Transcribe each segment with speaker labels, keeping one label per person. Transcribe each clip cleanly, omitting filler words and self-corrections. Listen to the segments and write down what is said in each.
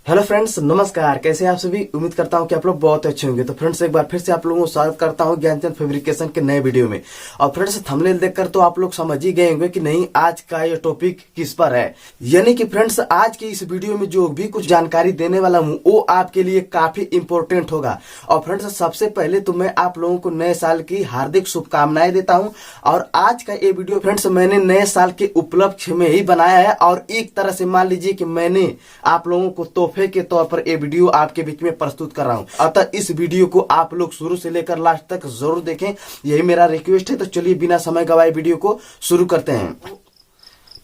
Speaker 1: Hello friends, नमस्कार। कैसे हैं आप सभी? उम्मीद करता हूं कि आप लोग बहुत अच्छे होंगे। तो फ्रेंड्स, एक बार फिर से आप लोगों को स्वागत करता हूं ज्ञानचंद फैब्रिकेशन के नए वीडियो में। और फ्रेंड्स, थंबनेल देखकर तो आप लोग समझ ही गए होंगे कि नहीं आज का ये टॉपिक किस पर है। यानी कि फ्रेंड्स, आज के इस वीडियो में जो भी कुछ जानकारी देने वाला हूँ वो आपके लिए काफी इंपॉर्टेंट होगा। और फ्रेंड्स, सबसे पहले तो मैं आप लोगों को नए साल की हार्दिक शुभकामनाएं देता हूँ। और आज का ये वीडियो फ्रेंड्स मैंने नए साल के उपलक्ष्य में ही बनाया है। और एक तरह से मान लीजिए कि मैंने आप लोगों को तोहफे के तौर पर ये वीडियो आपके बीच में प्रस्तुत कर रहा हूं। अतः इस वीडियो को आप लोग शुरू से लेकर लास्ट तक जरूर देखें, यही मेरा रिक्वेस्ट है। तो चलिए बिना समय गवाए वीडियो को शुरू करते हैं।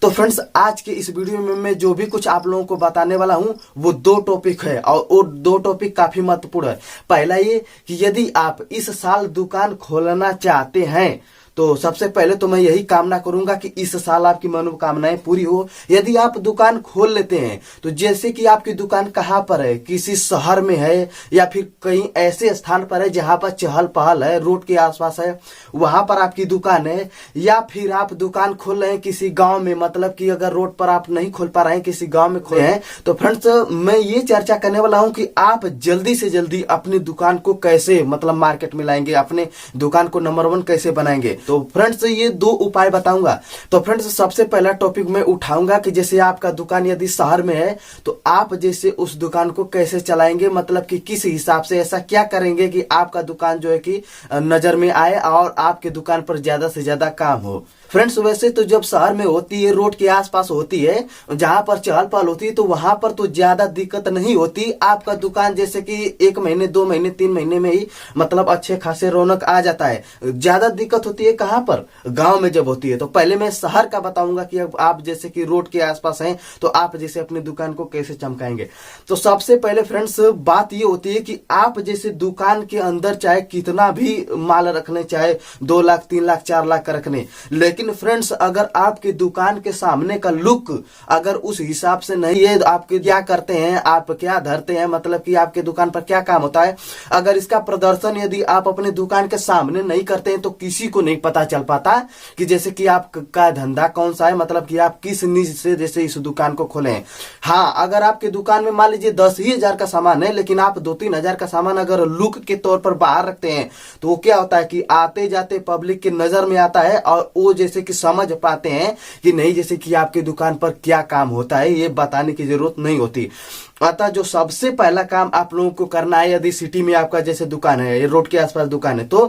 Speaker 1: तो फ्रेंड्स, आज के इस वीडियो में मैं जो भी कुछ आप लोगों को बताने वाला हूं वो दो टॉपिक है। और वो दो टॉपिक काफी महत्वपूर्ण है। पहला ये कि यदि आप इस साल दुकान खोलना चाहते हैं तो सबसे पहले तो मैं यही कामना करूंगा कि इस साल आपकी मनोकामनाएं पूरी हो। यदि आप दुकान खोल लेते हैं तो जैसे कि आपकी दुकान कहाँ पर है, किसी शहर में है या फिर कहीं ऐसे स्थान पर है जहां पर चहल पहल है, रोड के आसपास है, वहां पर आपकी दुकान है। या फिर आप दुकान खोल रहे हैं किसी गांव में, मतलब कि अगर रोड पर आप नहीं खोल पा रहे हैं, किसी गांव में खोले हैं, तो फ्रेंड्स मैं ये चर्चा करने वाला हूं कि आप जल्दी से जल्दी अपनी दुकान को कैसे मतलब मार्केट में लाएंगे, अपने दुकान को नंबर 1 कैसे बनाएंगे। तो फ्रेंड्स ये दो उपाय बताऊंगा। तो फ्रेंड्स, सबसे पहला टॉपिक मैं उठाऊंगा कि जैसे आपका दुकान यदि शहर में है तो आप जैसे उस दुकान को कैसे चलाएंगे, मतलब कि किस हिसाब से ऐसा क्या करेंगे कि आपका दुकान जो है कि नजर में आए और आपके दुकान पर ज्यादा से ज्यादा काम हो। फ्रेंड्स, वैसे तो जब शहर में होती है, रोड के आसपास होती है, जहां पर चहल पहल होती है, तो वहां पर तो ज्यादा दिक्कत नहीं होती। आपका दुकान जैसे कि 1 महीने 2 महीने 3 महीने में ही मतलब अच्छे खासे रौनक आ जाता है। ज्यादा दिक्कत होती है कहां पर? गांव में जब होती है। तो पहले मैं शहर का बताऊंगा कि अब आप जैसे कि रोड के आसपास हैं तो आप जैसे अपनी दुकान को कैसे चमकाएंगे। तो सबसे पहले फ्रेंड्स बात ये होती है कि आप जैसे दुकान के अंदर चाहे कितना भी माल रख लें, चाहे 2 लाख 3 लाख 4 लाख का रख लें, लेकिन फ्रेंड्स अगर आपकी दुकान के सामने का लुक अगर उस हिसाब से नहीं है, आपके क्या करते हैं, आप क्या धरते हैं, मतलब कि आपके दुकान पर क्या काम होता है, अगर इसका प्रदर्शन यदि आप अपने दुकान के सामने नहीं करते हैं तो किसी को नहीं पता चल पाता कि जैसे कि आपका धंधा कौन सा है, मतलब कि आप किस नीज से जैसे इस दुकान को खोले हैं। हाँ, अगर आपके दुकान में मान लीजिए 10,000 का सामान है, लेकिन आप 2-3 हजार का सामान अगर लुक के तौर पर बाहर रखते हैं तो वो क्या होता है कि आते जाते पब्लिक की नजर में आता है और वो जैसे कि समझ पाते हैं कि नहीं जैसे कि आपकी दुकान पर क्या काम होता है, ये बताने की जरूरत नहीं होती। अतः जो सबसे पहला काम आप लोगों को करना है, यदि सिटी में आपका जैसे दुकान है, ये रोड के आसपास दुकान है, तो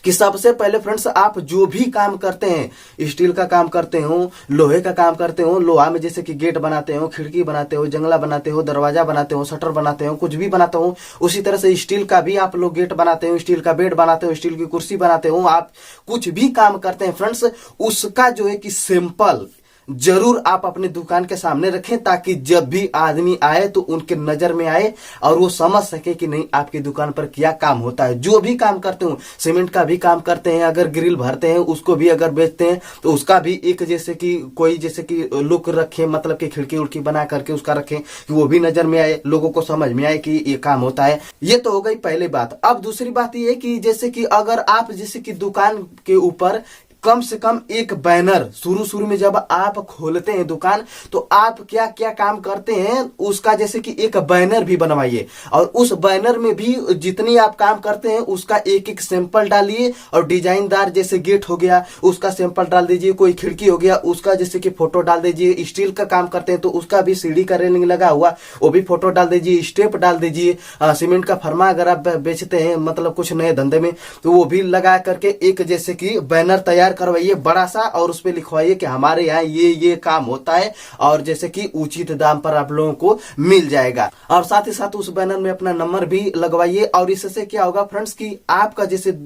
Speaker 1: कि सबसे पहले फ्रेंड्स आप जो भी काम करते हैं, स्टील का काम करते हो, लोहे का काम करते हो, लोहा में जैसे कि गेट बनाते हो, खिड़की बनाते हो, जंगला बनाते हो, दरवाजा बनाते हो, शटर बनाते हो, कुछ भी बनाते हो, उसी तरह से स्टील का भी आप लोग गेट बनाते हो, स्टील का बेड बनाते हो, स्टील की कुर्सी बनाते हो, आप कुछ भी काम करते हैं फ्रेंड्स, उसका जो है कि सिंपल जरूर आप अपने दुकान के सामने रखें, ताकि जब भी आदमी आए तो उनके नजर में आए और वो समझ सके कि नहीं आपकी दुकान पर क्या काम होता है। जो भी काम करते हो, सीमेंट का भी काम करते हैं, अगर ग्रिल भरते हैं उसको भी अगर बेचते हैं तो उसका भी एक जैसे कि कोई जैसे कि लुक रखें, मतलब कि खिड़की उड़की बना करके उसका रखें कि वो भी नजर में आए, लोगों को समझ में आए कि ये काम होता है। ये तो हो गई पहली बात। अब दूसरी बात ये कि जैसे कि अगर आप जैसे कि दुकान के ऊपर कम से कम एक बैनर, शुरू में जब आप खोलते हैं दुकान तो आप क्या क्या काम करते हैं उसका जैसे कि एक बैनर भी बनवाइए। और उस बैनर में भी जितनी आप काम करते हैं उसका एक एक सैंपल डालिए। और डिजाइनदार जैसे गेट हो गया उसका सैंपल डाल दीजिए, कोई खिड़की हो गया उसका जैसे कि फोटो डाल दीजिए, स्टील का काम करते हैं तो उसका भी सीढ़ी का रेलिंग लगा हुआ वो भी फोटो डाल दीजिए, स्टेप डाल दीजिए, सीमेंट का फर्मा अगर आप बेचते हैं मतलब कुछ नए धंधे में तो वो भी लगा करके एक जैसे कि बैनर तैयार करवाइए बड़ा सा, और उस पे लिखवाइए कि हमारे यहाँ ये काम होता है और जैसे कि उचित दाम पर आप लोगों को मिल जाएगा। और साथ ही साथ उस बैनर में अपना नंबर भी लगवाइए। और इससे क्या होगा फ्रेंड्स कि आपका जैसे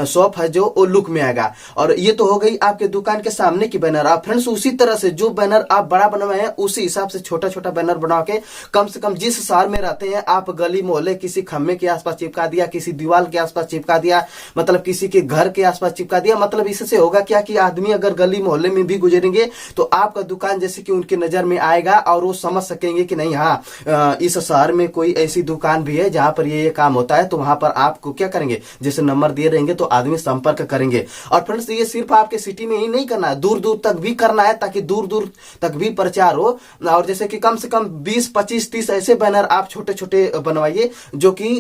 Speaker 1: शॉप है जो वो लुक में आएगा। और ये तो हो गई आपके दुकान के सामने की बैनर। आप फ्रेंड्स उसी तरह से जो बैनर आप बड़ा बनवाए हैं उसी हिसाब से छोटा छोटा बैनर बना के कम से कम जिस शहर में रहते हैं आप गली मोहल्ले किसी खम्भे के आसपास चिपका दिया, किसी दीवार के आसपास चिपका दिया, मतलब किसी के घर के आसपास चिपका दिया। मतलब इससे होगा होगा क्या कि आदमी अगर गली मोहल्ले में भी गुजरेंगे तो आपका दुकान जैसे कि उनकी नजर में आएगा और वो समझ सकेंगे कि नहीं, हाँ इस शहर में कोई ऐसी दुकान भी है जहां पर ये काम होता है। तो वहां पर आपको क्या करेंगे, जैसे नंबर दिए रहेंगे तो आदमी संपर्क करेंगे। और फ्रेंड्स ये सिर्फ आपके सिटी में ही नहीं करना है, दूर दूर तक भी करना है, ताकि दूर दूर तक भी प्रचार हो। और जैसे कि कम से कम 20, 25, 30 ऐसे बैनर आप छोटे छोटे बनवाइए जो कि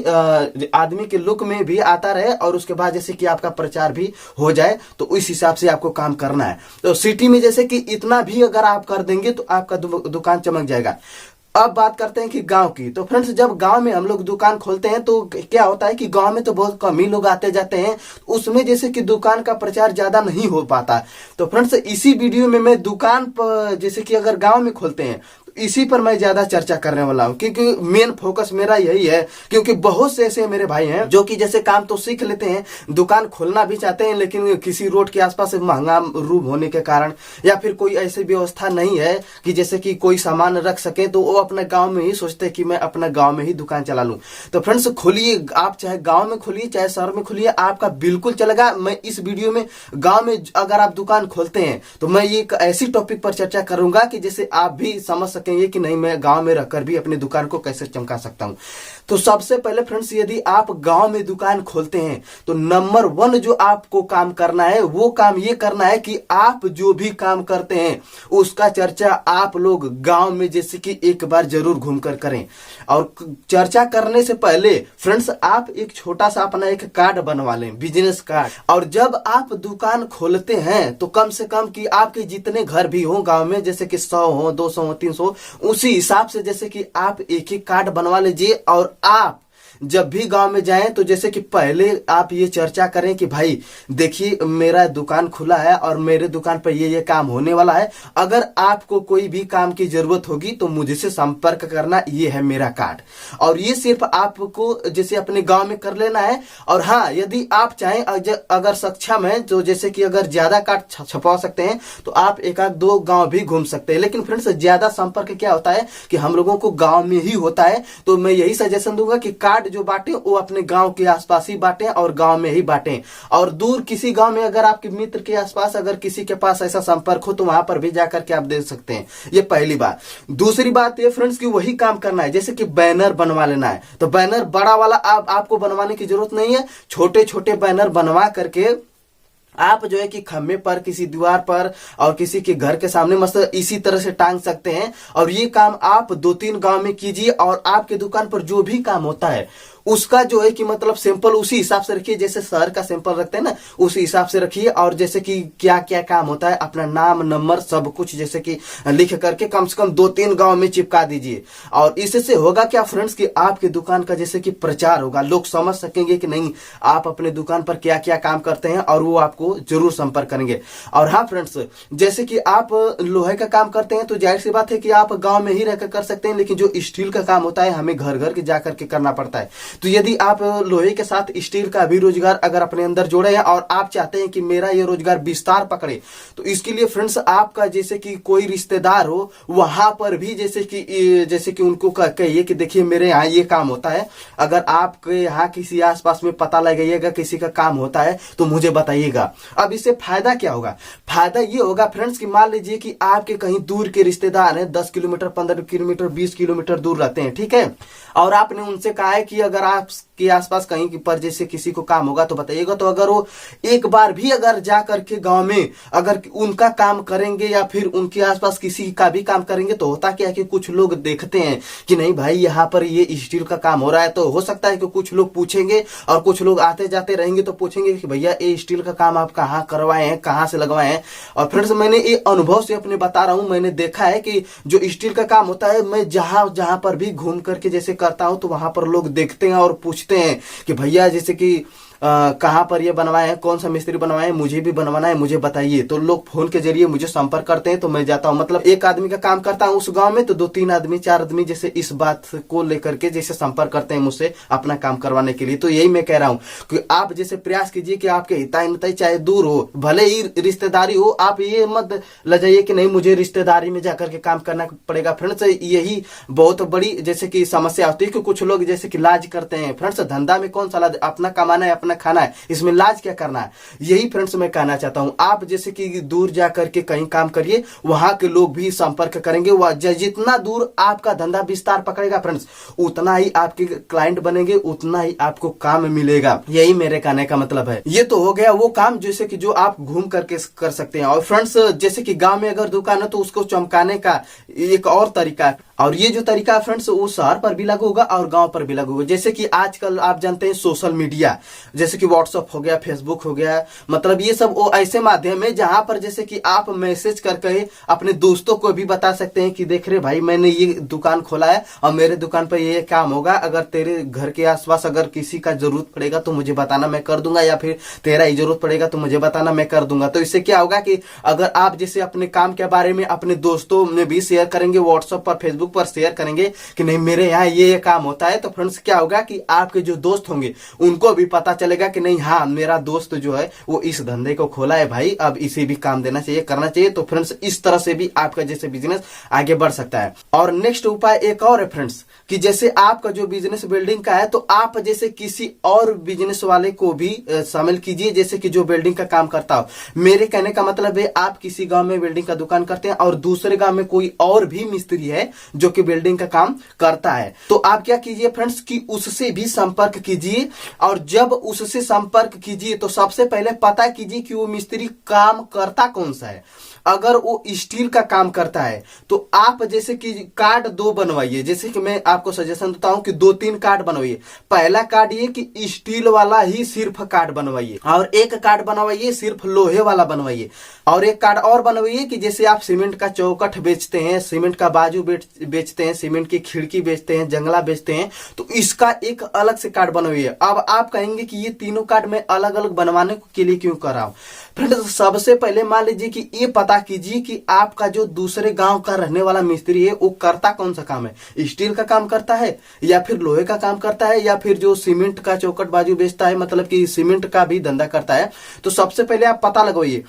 Speaker 1: आदमी के लुक में भी आता रहे, और उसके बाद जैसे कि आपका प्रचार भी हो जाए। तो उस हिसाब से आपको काम करना है। तो सिटी में जैसे कि इतना भी अगर आप कर देंगे तो आपका दुकान चमक जाएगा। अब बात करते हैं कि गांव की। तो फ्रेंड्स जब गांव में हम लोग दुकान खोलते हैं तो क्या होता है कि गांव में तो बहुत कम ही लोग आते जाते हैं, उसमें जैसे कि दुकान का प्रचार ज्यादा नहीं हो पाता। तो फ्रेंड्स इसी वीडियो में मैं दुकान पर जैसे कि अगर गांव में खोलते हैं इसी पर मैं ज्यादा चर्चा करने वाला हूं, क्योंकि मेन फोकस मेरा यही है। क्योंकि बहुत से ऐसे मेरे भाई हैं जो कि जैसे काम तो सीख लेते हैं, दुकान खोलना भी चाहते हैं, लेकिन किसी रोड के आसपास महंगा रूम होने के कारण या फिर कोई ऐसी व्यवस्था नहीं है कि जैसे कि कोई सामान रख सके, तो वो अपने गांव में ही सोचते हैं कि मैं अपना गांव में ही दुकान चला लूं। तो फ्रेंड्स खोलिए, आप चाहे गांव में खोलिए चाहे शहर में खोलिए, आपका बिल्कुल चलेगा। मैं इस वीडियो में गांव में अगर आप दुकान खोलते हैं तो मैं ये एक ऐसी टॉपिक पर चर्चा करूंगा कि जैसे आप भी समझ सकेंगे कि नहीं, मैं गांव में रहकर भी अपनी दुकान को कैसे चमका सकता हूं। तो सबसे पहले फ्रेंड्स यदि आप गांव में दुकान खोलते हैं तो नंबर 1 जो आपको काम करना है वो काम ये करना है कि आप जो भी काम करते हैं उसका चर्चा आप लोग गांव में जैसे कि एक बार जरूर घूमकर करें। और चर्चा करने से पहले फ्रेंड्स आप एक छोटा सा अपना एक कार्ड बनवा लें, बिजनेस कार्ड। और जब आप दुकान खोलते हैं तो कम से कम कि आपके जितने घर भी हो गांव में, जैसे कि 100 हो, 200 हो, 300, उसी हिसाब से जैसे कि आप एक एक कार्ड बनवा लीजिए। और आप जब भी गांव में जाएं तो जैसे कि पहले आप ये चर्चा करें कि भाई देखिए मेरा दुकान खुला है और मेरे दुकान पर ये काम होने वाला है, अगर आपको कोई भी काम की जरूरत होगी तो मुझसे संपर्क करना, ये है मेरा कार्ड। और ये सिर्फ आपको जैसे अपने गांव में कर लेना है। और हाँ, यदि आप चाहें अगर सक्षम है तो जैसे कि अगर ज्यादा कार्ड छपवा सकते हैं तो आप एक आध 2 गांव भी घूम सकते हैं। लेकिन फ्रेंड्स ज्यादा संपर्क क्या होता है कि हम लोगों को गांव में ही होता है। तो मैं यही सजेशन दूंगा कि कार्ड जो बांटे वो अपने गांव के आसपास ही बांटे और गांव में ही बांटे। और दूर किसी गांव में अगर आपके मित्र के आसपास अगर किसी के पास ऐसा संपर्क हो तो वहां पर भी जाकर के आप दे सकते हैं। ये पहली बात। दूसरी बात ये फ्रेंड्स कि वही काम करना है, जैसे कि बैनर बनवा लेना है। तो बैनर बड़ा वाला आपको बनवाने की जरूरत नहीं है, छोटे छोटे बैनर बनवा करके आप जो है कि खम्भे पर, किसी दीवार पर और किसी के घर के सामने मस्त इसी तरह से टांग सकते हैं। और ये काम आप 2-3 गांव में कीजिए। और आपके दुकान पर जो भी काम होता है उसका जो है कि मतलब सैंपल उसी हिसाब से रखिए, जैसे शहर का सैंपल रखते हैं ना उसी हिसाब से रखिए। और जैसे कि क्या क्या काम होता है अपना नाम नंबर सब कुछ जैसे कि लिख करके कम से कम 2-3 गांव में चिपका दीजिए। और इससे होगा क्या फ्रेंड्स कि आपकी दुकान का जैसे कि प्रचार होगा, लोग समझ सकेंगे कि नहीं आप अपने दुकान पर क्या क्या काम करते हैं और वो आपको जरूर संपर्क करेंगे। और हाँ फ्रेंड्स, जैसे कि आप लोहे का काम करते हैं तो जाहिर सी बात है कि आप गांव में ही रहकर कर सकते हैं, लेकिन जो स्टील का काम होता है हमें घर घर के जाकर के करना पड़ता है। तो यदि आप लोहे के साथ स्टील का भी रोजगार अगर अपने अंदर जोड़े हैं और आप चाहते हैं कि मेरा ये रोजगार विस्तार पकड़े, तो इसके लिए फ्रेंड्स आपका जैसे कि कोई रिश्तेदार हो वहां पर भी जैसे कि उनको कहिए कि देखिए मेरे यहाँ ये काम होता है, अगर आपके यहाँ किसी आसपास में पता लगाइएगा किसी का काम होता है तो मुझे बताइएगा। अब इससे फायदा क्या होगा? फायदा ये होगा फ्रेंड्स कि मान लीजिए कि आपके कहीं दूर के रिश्तेदार हैं, 10 किलोमीटर, 15 किलोमीटर, 20 किलोमीटर दूर रहते हैं, ठीक है, और आपने उनसे कहा है कि अगर आपके आसपास कहीं पर जैसे किसी को काम होगा तो बताइएगा। तो अगर वो एक बार भी अगर जा करके गांव में अगर उनका काम करेंगे या फिर उनके आसपास किसी का भी काम करेंगे तो होता क्या है कि कुछ लोग देखते हैं कि नहीं भाई यहाँ पर ये स्टील का काम हो रहा है, तो हो सकता है कि कुछ लोग पूछेंगे और कुछ लोग आते जाते रहेंगे तो पूछेंगे कि भैया ये स्टील का काम आप कहाँ करवाए हैं, कहाँ से लगवाए हैं। और फ्रेंड्स मैंने ये अनुभव से अपने बता रहा हूँ, मैंने देखा है कि जो स्टील का काम होता है मैं जहां पर भी घूम करके जैसे करता हूं तो वहां पर लोग देखते हैं और पूछते हैं कि भैया जैसे कि कहाँ पर ये बनवाए हैं, कौन सा मिस्त्री बनवाए हैं, मुझे भी बनवाना है, मुझे बताइए। तो लोग फोन के जरिए मुझे संपर्क करते हैं तो मैं जाता हूँ। मतलब एक आदमी का काम करता हूँ उस गांव में तो 2-3 आदमी 4 आदमी जैसे इस बात को लेकर के जैसे संपर्क करते हैं मुझसे अपना काम करवाने के लिए। तो यही मैं कह रहा हूँ कि आप जैसे प्रयास कीजिए कि आपके हिताई नताई चाहे दूर हो, भले ही रिश्तेदारी हो, आप ये मत लजाइए कि नहीं मुझे रिश्तेदारी में जाकर के काम करना पड़ेगा। फ्रेंड्स यही बहुत बड़ी जैसे कि समस्या होती है कि कुछ लोग जैसे कि लाज करते हैं। फ्रेंड्स धंधा में कौन सा लाज, अपना कमाना है अपना खाना है, इसमें लाज क्या करना है। यही फ्रेंड्स मैं कहना चाहता हूं। आप जैसे कि दूर जा करके कहीं काम करिए, वहां के लोग भी संपर्क करेंगे, वह जितना दूर आपका धंधा विस्तार पकड़ेगा फ्रेंड्स, उतना ही आपके क्लाइंट बनेंगे, उतना ही आपको काम मिलेगा। यही मेरे कहने का मतलब है। ये तो हो गया वो काम जैसे कि जो आप घूम करके कर सकते हैं। और फ्रेंड्स जैसे कि गांव में अगर दुकान है तो उसको चमकाने का एक और तरीका है, और ये जो तरीका है फ्रेंड्स वो शहर पर भी लागू होगा और गांव पर भी लागू होगा। जैसे कि आजकल आप जानते हैं सोशल मीडिया, जैसे कि व्हाट्सएप हो गया, फेसबुक हो गया, मतलब ये सब वो ऐसे माध्यम है जहां पर जैसे कि आप मैसेज करके अपने दोस्तों को भी बता सकते हैं कि देख रहे भाई मैंने ये दुकान खोला है और मेरे दुकान पर ये काम होगा, अगर तेरे घर के आसपास अगर किसी का जरूरत पड़ेगा तो मुझे बताना, मैं कर दूंगा, या फिर तेरा ही जरूरत पड़ेगा तो मुझे बताना, मैं कर दूंगा। तो इससे क्या होगा कि अगर आप जैसे अपने काम के बारे में अपने दोस्तों में भी शेयर करेंगे, व्हाट्सएप पर फेसबुक पर शेयर करेंगे कि नहीं मेरे यहाँ ये काम होता है, तो फ्रेंड्स क्या होगा कि आपके जो दोस्त होंगे उनको भी पता चलेगा कि नहीं हाँ मेरा दोस्त जो है वो इस धंधे को खोला है भाई, अब इसे भी काम देना चाहिए, करना चाहिए। तो फ्रेंड्स इस तरह से भी आपका जैसे बिजनेस आगे बढ़ सकता है। और नेक्स्ट उपाय एक और है फ्रेंड्स कि जैसे आपका जो बिजनेस बिल्डिंग का है तो आप जैसे किसी और बिजनेस वाले को भी शामिल कीजिए, जैसे कि जो बिल्डिंग का काम करता हो। मेरे कहने का मतलब है आप किसी गांव में बिल्डिंग का दुकान करते हैं और दूसरे गांव में कोई और भी मिस्त्री है जो कि बिल्डिंग का काम करता है, तो आप क्या कीजिए फ्रेंड्स कि उससे भी संपर्क कीजिए। और जब उससे संपर्क कीजिए तो सबसे पहले पता कीजिए कि वो मिस्त्री काम करता कौन सा है। अगर वो स्टील का काम करता है तो आप जैसे कि कार्ड 2 बनवाइए, जैसे कि मैं आपको सजेशन देता हूं कि 2-3 कार्ड बनवाइए। पहला कार्ड ये कि स्टील वाला ही सिर्फ कार्ड बनवाइए, और एक कार्ड बनवाइए सिर्फ लोहे वाला बनवाइए, और एक कार्ड और बनवाइए कि जैसे आप सीमेंट का चौकठ बेचते हैं, सीमेंट का बाजू बेचते हैं, सीमेंट की खिड़की बेचते हैं, जंगला बेचते हैं, तो इसका एक अलग से कार्ड बनवाइए। अब आप कहेंगे कि ये तीनों कार्ड मैं अलग अलग बनवाने के लिए क्यों कर रहा हूं। फ्रेंड्स सबसे पहले मान लीजिए कि ये पता कीजिए कि आपका जो दूसरे गांव का रहने वाला मिस्त्री है वो करता कौन सा काम है, स्टील का काम करता है या फिर लोहे का काम करता है या फिर जो सीमेंट का चौकट बाजू बेचता है, मतलब कि सीमेंट का भी धंधा करता है। तो सबसे पहले आप पता लगाइए,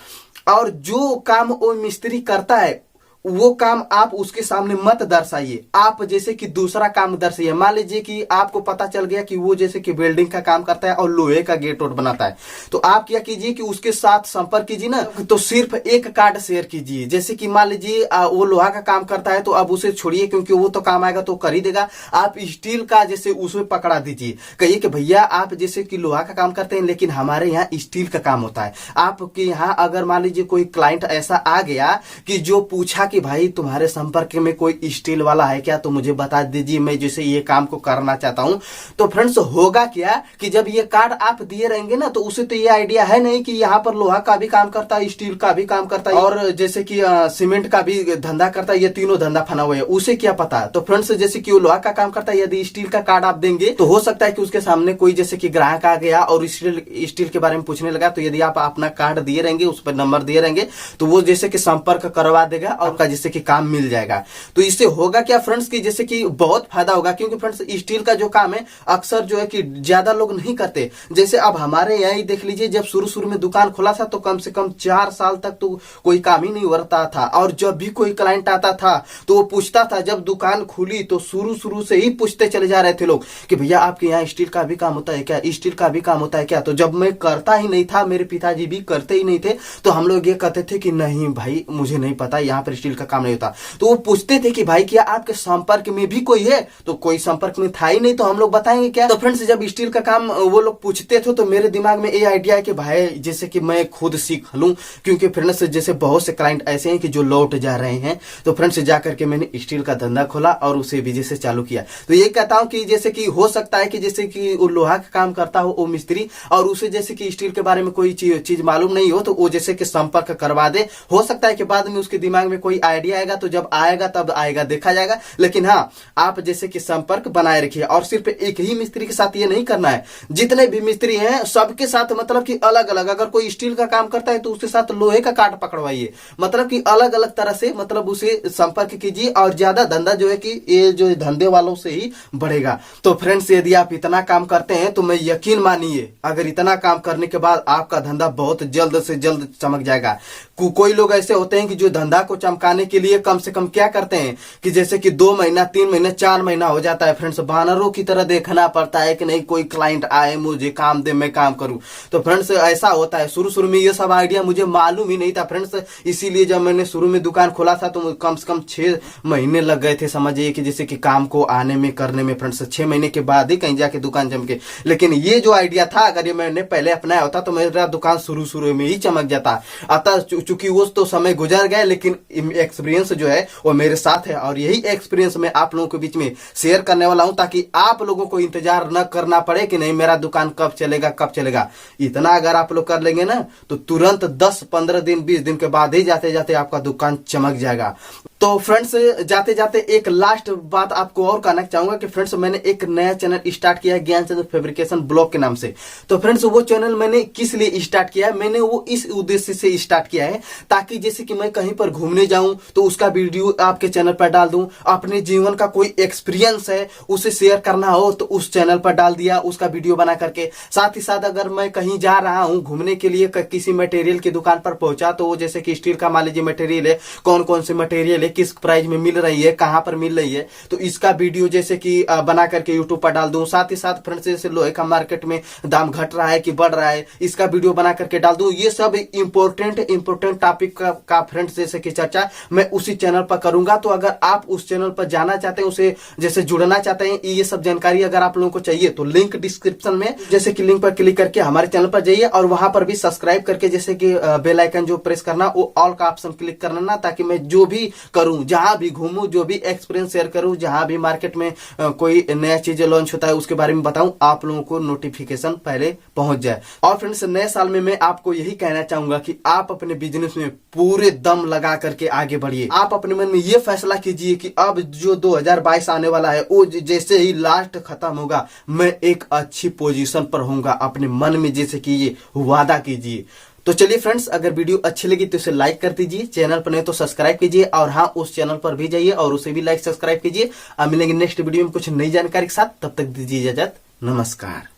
Speaker 1: और जो काम वो मिस्त्री करता है वो काम आप उसके सामने मत दर्शाइए, आप जैसे कि दूसरा काम दर्शाइए। मान लीजिए कि आपको पता चल गया कि वो जैसे कि बिल्डिंग का काम करता है और लोहे का गेट वोट बनाता है, तो आप क्या कीजिए कि उसके साथ संपर्क कीजिए ना, तो सिर्फ एक कार्ड शेयर कीजिए। जैसे कि मान लीजिए वो लोहा का काम करता है तो अब उसे छोड़िए, क्योंकि वो तो काम आएगा तो कर ही देगा। आप स्टील का जैसे उसमें पकड़ा दीजिए, कहिए कि भैया आप जैसे कि लोहा का काम करते हैं लेकिन हमारे यहाँ स्टील का काम होता है। आपके यहाँ अगर मान लीजिए कोई क्लाइंट ऐसा आ गया कि जो पूछा कि भाई तुम्हारे संपर्क में कोई स्टील वाला है क्या, तो मुझे बता दीजिए, मैं जैसे ये काम को करना चाहता हूं। तो फ्रेंड्स होगा क्या कि जब ये कार्ड आप दिए रहेंगे ना तो उसे तो ये आइडिया है नहीं कि यहाँ पर लोहा का भी काम करता है, स्टील का भी काम करता है और जैसे कि सीमेंट का भी धंधा करता है, ये तीनों धंधा फना हुआ है, उसे क्या पता। तो फ्रेंड्स जैसे कि वो लोहा का काम करता है, यदि स्टील का कार्ड आप देंगे तो हो सकता है कि उसके सामने कोई जैसे कि ग्राहक आ गया और स्टील के बारे में पूछने लगा, तो यदि आप अपना कार्ड दिए रहेंगे, उस पर नंबर दिए रहेंगे, तो वो जैसे कि संपर्क करवा देगा और आपका जैसे कि काम मिल जाएगा। तो इससे होगा क्या फ्रेंड्स कि जैसे कि बहुत फायदा होगा, क्योंकि फ्रेंड्स स्टील का जो काम है अक्सर जो है कि ज्यादा लोग नहीं करते। जैसे अब हमारे यहाँ ही देख लीजिए, जब शुरू में दुकान खोला था तो कम से कम 4 साल तक तो कोई काम ही नहीं होता था, और जब भी कोई क्लाइंट आता था तो वो पूछता था, जब दुकान खुली तो शुरू से ही पूछते चले जा रहे थे लोग कि भैया आपके यहाँ स्टील का भी काम होता है क्या, स्टील का भी काम होता है क्या। तो जब मैं करता ही नहीं था, मेरे पिताजी भी करते ही नहीं थे, तो हम लोग ये कहते थे कि नहीं भाई मुझे नहीं पता, यहाँ पर स्टील का काम नहीं होता। तो वो पूछते थे कि भाई क्या आपके संपर्क में भी कोई है, तो कोई संपर्क में था ही नहीं, तो हम लोग बताएंगे क्या। तो फ्रेंड्स जब स्टील का काम वो लोग पूछते थे तो मेरे दिमाग में ये आइडिया है कि भाई जैसे कि मैं खुद सीख लूं, क्योंकि फ्रेंड्स जैसे बहुत से क्लाइंट ऐसे हैं कि जो लौट जा रहे हैं। तो फ्रेंड्स जाकर के मैंने स्टील का धंधा खोला और उसे भी जैसे चालू किया। तो ये कहता हूं कि जैसे कि हो सकता है कि जैसे कि वो लोहा का काम करता हो वो मिस्त्री, और उसे जैसे कि स्टील के बारे में कोई चीज मालूम नहीं हो, तो वो जैसे कि संपर्क करवा दे। हो सकता है कि बाद में उसके दिमाग में कोई आइडिया आएगा, तो जब आएगा तब आएगा, देखा जाएगा। लेकिन हाँ आप जैसे कि संपर्क बनाए रखिए, और सिर्फ एक ही मिस्त्री के साथ ये नहीं करना है, जितने भी मिस्त्री हैं सबके साथ मतलब कि अलग अलग, अगर कोई स्टील का काम करता है तो उसके साथ लोहे का कार्ड पकड़वाइए, मतलब कि अलग अलग तरह से मतलब उसे संपर्क कीजिए, और ज्यादा धंधा जो है कि ये जो धंधे वालों से ही बढ़ेगा। तो फ्रेंड्स यदि आप इतना काम करते हैं तो मैं यकीन मानिए, अगर इतना काम करने के बाद आपका धंधा बहुत जल्द से जल्द चमक जाएगा। कोई लोग ऐसे होते हैं कि जो धंधा को चमका आने के लिए कम से कम क्या करते हैं कि जैसे कि 2 महीना 3 महीना 4 महीना हो जाता है फ्रेंड्स, वानरों की तरह देखना पड़ता है कि नहीं कोई क्लाइंट आए मुझे काम दे मैं काम करूं। तो फ्रेंड्स ऐसा होता है, शुरू शुरू में ये सब आइडिया मुझे मालूम ही नहीं था फ्रेंड्स, इसीलिए जब मैंने शुरू में दुकान खोला था तो कम से कम 6 महीने लग गए थे, समझिए कि जैसे कि काम को आने में करने में फ्रेंड्स। 6 महीने के बाद ही कहीं जाके दुकान चमके। लेकिन ये जो आइडिया था अगर ये मैंने पहले अपनाया होता तो मेरा दुकान शुरू में ही चमक जाता। अतः चूंकि वो तो समय गुजर गए, लेकिन एक्सपीरियंस जो है वो मेरे साथ है और यही एक्सपीरियंस मैं आप लोगों के बीच में शेयर करने वाला हूं, ताकि आप लोगों को इंतजार न करना पड़े कि नहीं मेरा दुकान कब चलेगा। इतना अगर आप लोग कर लेंगे ना तो तुरंत 10 15 दिन 20 दिन के बाद ही जाते जाते आपका दुकान चमक जाएगा। तो फ्रेंड्स जाते जाते एक लास्ट बात आपको और कहना चाहूंगा कि फ्रेंड्स मैंने एक नया चैनल स्टार्ट किया है ज्ञानचंद फैब्रिकेशन ब्लॉग के नाम से। तो फ्रेंड्स वो चैनल मैंने किस लिए स्टार्ट किया है, मैंने वो इस उद्देश्य से स्टार्ट किया है ताकि जैसे कि मैं कहीं पर घूमने जाऊं तो उसका वीडियो आपके चैनल पर डाल दूं, अपने जीवन का कोई एक्सपीरियंस है उसे शेयर करना हो तो उस चैनल पर डाल दिया उसका वीडियो बना करके। साथ ही साथ अगर मैं कहीं जा रहा हूं घूमने के लिए किसी मटेरियल की दुकान पर पहुंचा तो वो जैसे कि स्टील का मान लीजिए मटेरियल है, कौन कौन से मटेरियल है, किस प्राइस में मिल रही है, कहां पर मिल रही है, तो इसका वीडियो जैसे कि बना करके यूट्यूब पर डाल दूं। साथ ही साथ फ्रेंड्स जैसे लोहे का मार्केट में दाम घट रहा है कि बढ़ रहा है, इसका वीडियो बना करके डाल दूं। ये सब इंपोर्टेंट टॉपिक का फ्रेंड्स जैसे कि चर्चा मैं उसी चैनल पर करूंगा। तो अगर आप उस चैनल पर जाना चाहते हैं, उसे जैसे जुड़ना चाहते हैं, ये सब जानकारी अगर आप लोगों को चाहिए तो लिंक डिस्क्रिप्शन में जैसे कि लिंक पर क्लिक करके हमारे चैनल पर जाइए और वहां पर भी सब्सक्राइब करके जैसे कि बेल आइकन जो प्रेस करना वो ऑल का ऑप्शन क्लिक करना ना, ताकि मैं जो भी करूं, जहां भी घूमूं, जो भी एक्सपीरियंस शेयर करूं, जहां भी मार्केट में कोई नया चीज लॉन्च होता है उसके बारे में बताऊं, आप लोगों को नोटिफिकेशन पहले पहुंच जाए। और फ्रेंड्स नए साल में मैं आपको यही कहना चाहूंगा कि आप अपने बिजनेस में पूरे दम लगा करके आगे बढ़िए। आप अपने मन में ये फैसला कीजिए कि अब जो 2022 आने वाला है वो जैसे ही लास्ट खत्म होगा मैं एक अच्छी पोजीशन पर होऊंगा, अपने मन में जैसे कि ये वादा कीजिए। तो चलिए फ्रेंड्स, अगर वीडियो अच्छी लगी तो इसे लाइक कर दीजिए, चैनल पर नहीं तो सब्सक्राइब कीजिए और हाँ उस चैनल पर भी जाइए और उसे भी लाइक सब्सक्राइब कीजिए। अब मिलेंगे नेक्स्ट वीडियो में कुछ नई जानकारी के साथ, तब तक दीजिए इजाजत, नमस्कार।